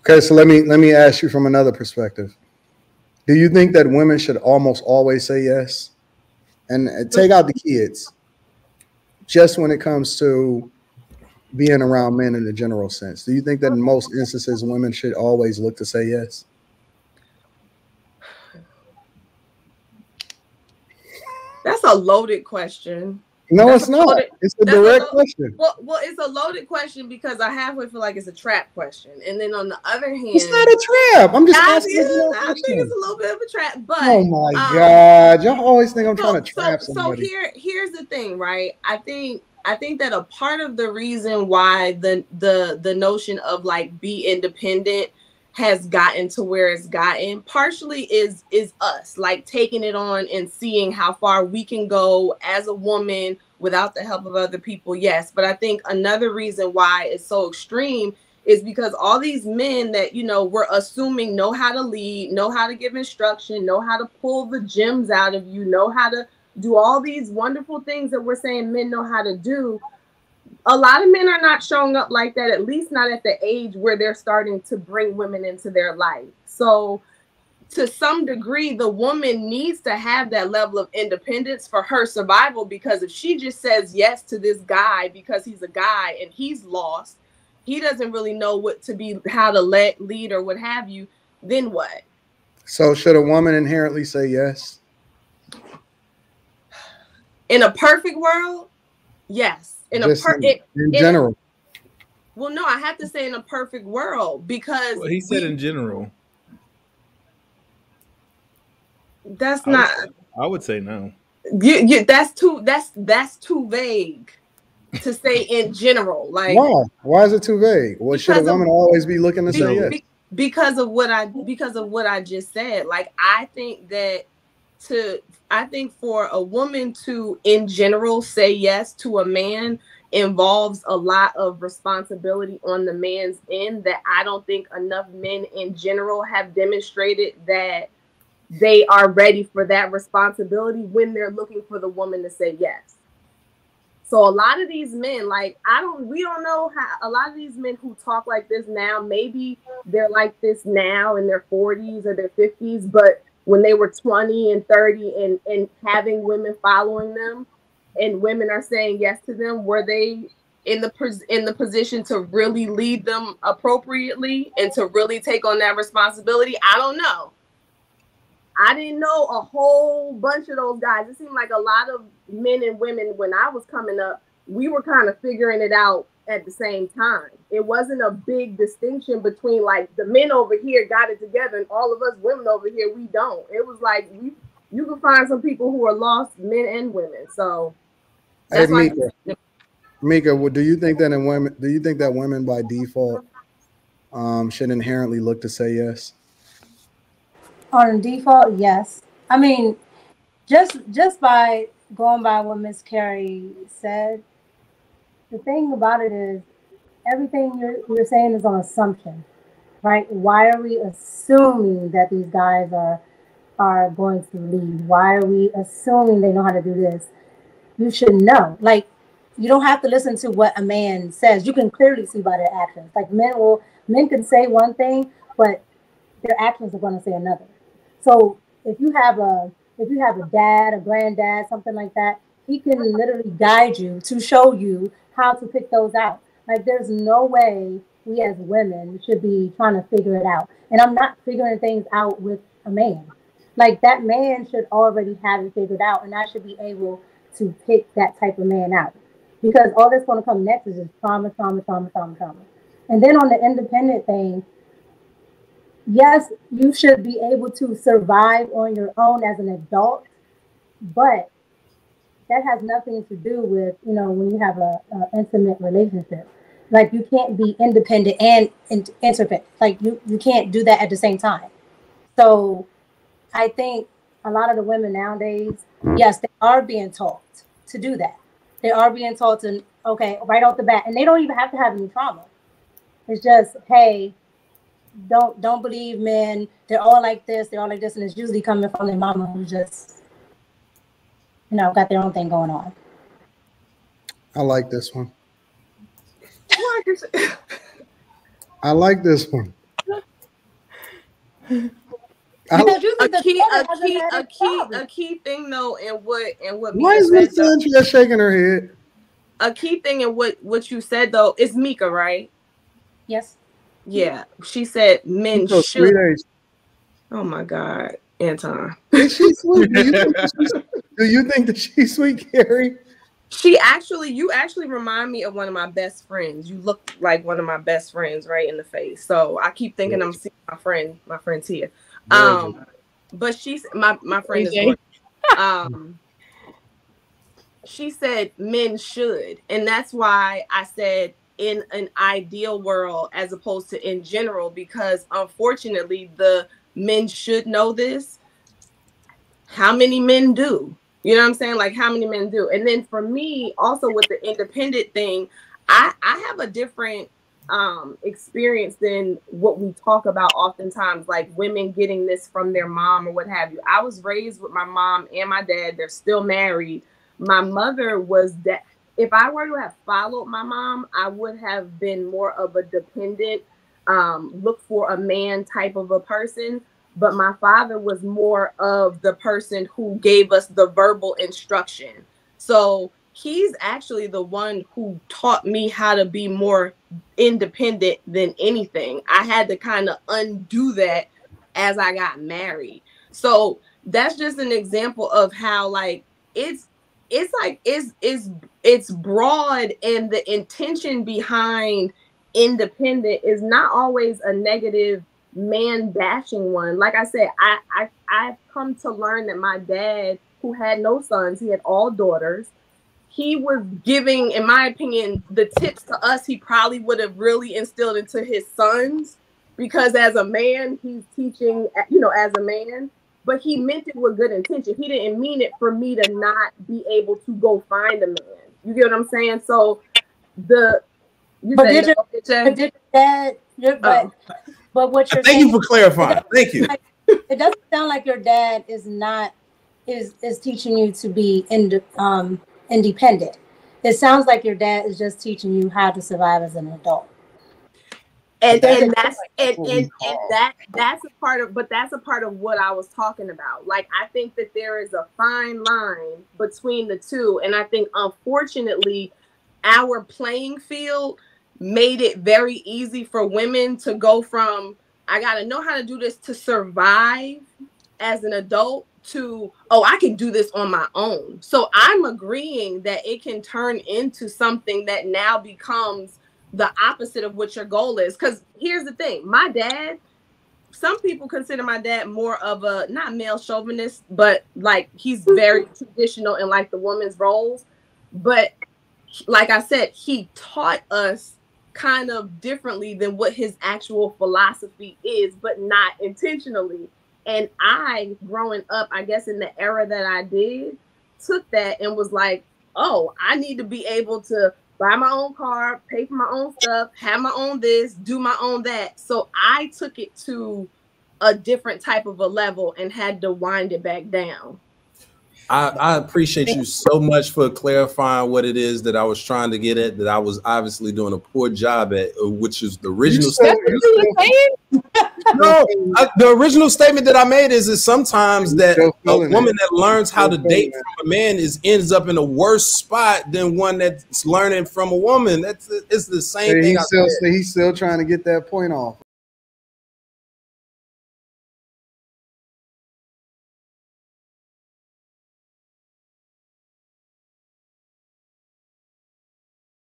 Okay, so let me ask you from another perspective. Do you think that women should almost always say yes? And take out the kids, just when it comes to being around men in the general sense. Do you think that in most instances women should always look to say yes? That's a loaded question. No, That's it's not. It's a direct question. Well, it's a loaded question because I halfway feel like it's a trap question, and then on the other hand, it's not a trap. I'm just asking. I think it's a little bit of a trap. But oh my God, y'all always think I'm trying to trap somebody. So here's the thing, right? I think that a part of the reason why the notion of like be independent has gotten to where it's gotten partially is us like taking it on and seeing how far we can go as a woman without the help of other people. Yes, but I think another reason why it's so extreme is because all these men that, you know, we're assuming know how to lead, know how to give instruction, know how to pull the gems out of you, know how to do all these wonderful things that we're saying men know how to do. A lot of men are not showing up like that, at least not at the age where they're starting to bring women into their life. So to some degree, the woman needs to have that level of independence for her survival, because if she just says yes to this guy because he's a guy and he's lost, he doesn't really know what to be, how to lead or what have you, then what? So should a woman inherently say yes? In a perfect world, yes. In general. Well, no, I have to say in a perfect world because he said in general. That's not. I would say no. That's too vague to say in general. Like why is it too vague? Well, should a woman always be looking to say yes? Because of what I just said. Like I think for a woman to in general say yes to a man involves a lot of responsibility on the man's end that I don't think enough men in general have demonstrated that they are ready for that responsibility when they're looking for the woman to say yes. So a lot of these men, like we don't know how, a lot of these men who talk like this now, maybe they're like this now in their 40s or their 50s, but when they were 20 and 30 and having women following them and women are saying yes to them, were they in the position to really lead them appropriately and to really take on that responsibility? I don't know. I didn't know a whole bunch of those guys. It seemed like a lot of men and women when I was coming up, we were kind of figuring it out at the same time. It wasn't a big distinction between like the men over here got it together and all of us women over here, we don't. It was like you can find some people who are lost, men and women. So that's Mika, do you think that women by default should inherently look to say yes? On default, yes. I mean, just by going by what Miss Carey said, the thing about it is everything you're saying is on assumption, right? Why are we assuming that these guys are going to lead? Why are we assuming they know how to do this? You should know. Like, you don't have to listen to what a man says. You can clearly see by their actions. Like men can say one thing, but their actions are going to say another. So if you have a dad, a granddad, something like that, he can literally guide you to show you how to pick those out. Like there's no way we as women should be trying to figure it out. And I'm not figuring things out with a man. Like that man should already have it figured out, and I should be able to pick that type of man out. Because all that's going to come next is just trauma. And then on the independent thing, yes, you should be able to survive on your own as an adult, but that has nothing to do with, when you have a intimate relationship. Like you can't be independent and intimate. Like you can't do that at the same time. So I think a lot of the women nowadays, yes, they are being taught to do that. They are being taught to, okay, right off the bat, and they don't even have to have any trauma. It's just, hey, don't believe men. They're all like this. And it's usually coming from their mama who just, got their own thing going on. I like this one. I like this one. Because you A think key thing though, and what Why Mika is said Miss though, Andrea shaking her head? a key thing in what you said though is Mika, right? Yes. Yeah, she said men So should. 3 days. Oh my God, Anton. Is she sweet? Do you think that she's sweet, Carrie? You actually remind me of one of my best friends. You look like one of my best friends right in the face. So I keep thinking I'm seeing my friend's here. But she's my friend is gorgeous. She said men should, and that's why I said in an ideal world as opposed to in general, because unfortunately the men should know this. How many men do? You know what I'm saying? Like how many men do? And then for me, also with the independent thing, I have a different experience than what we talk about oftentimes, like women getting this from their mom or what have you. I was raised with my mom and my dad. They're still married. My mother was that if I were to have followed my mom, I would have been more of a dependent, look for a man type of a person. But my father was more of the person who gave us the verbal instruction. So he's actually the one who taught me how to be more independent than anything. I had to kind of undo that as I got married. So that's just an example of how like it's broad, and the intention behind independent is not always a negative man bashing one. Like I said, I've come to learn that my dad, who had no sons, he had all daughters, he was giving, in my opinion, the tips to us he probably would have really instilled into his sons, because as a man, he's teaching, as a man, but he meant it with good intention. He didn't mean it for me to not be able to go find a man. You get what I'm saying? So but your dad, but what you're saying, thank you for clarifying. Thank you. It doesn't sound like your dad is teaching you to be independent. It sounds like your dad is just teaching you how to survive as an adult. And that's a part of, but that's a part of what I was talking about. Like, I think that there is a fine line between the two. And I think, unfortunately, our playing field made it very easy for women to go from, I got to know how to do this to survive as an adult, to, oh, I can do this on my own. So I'm agreeing that it can turn into something that now becomes the opposite of what your goal is. Because here's the thing, my dad, some people consider my dad more of a, not male chauvinist, but like he's very traditional in like the woman's roles. But like I said, he taught us kind of differently than what his actual philosophy is, but not intentionally. And I, growing up, I guess in the era that I did, took that and was like, oh, I need to be able to buy my own car, pay for my own stuff, have my own this, do my own that. So I took it to a different type of a level and had to wind it back down. I appreciate you so much for clarifying what it is that I was trying to get at, that I was obviously doing a poor job at, which is the original statement. No, the original statement that I made is that sometimes that a woman that learns how to date from a man ends up in a worse spot than one that's learning from a woman. It's the same thing. He's still trying to get that point off.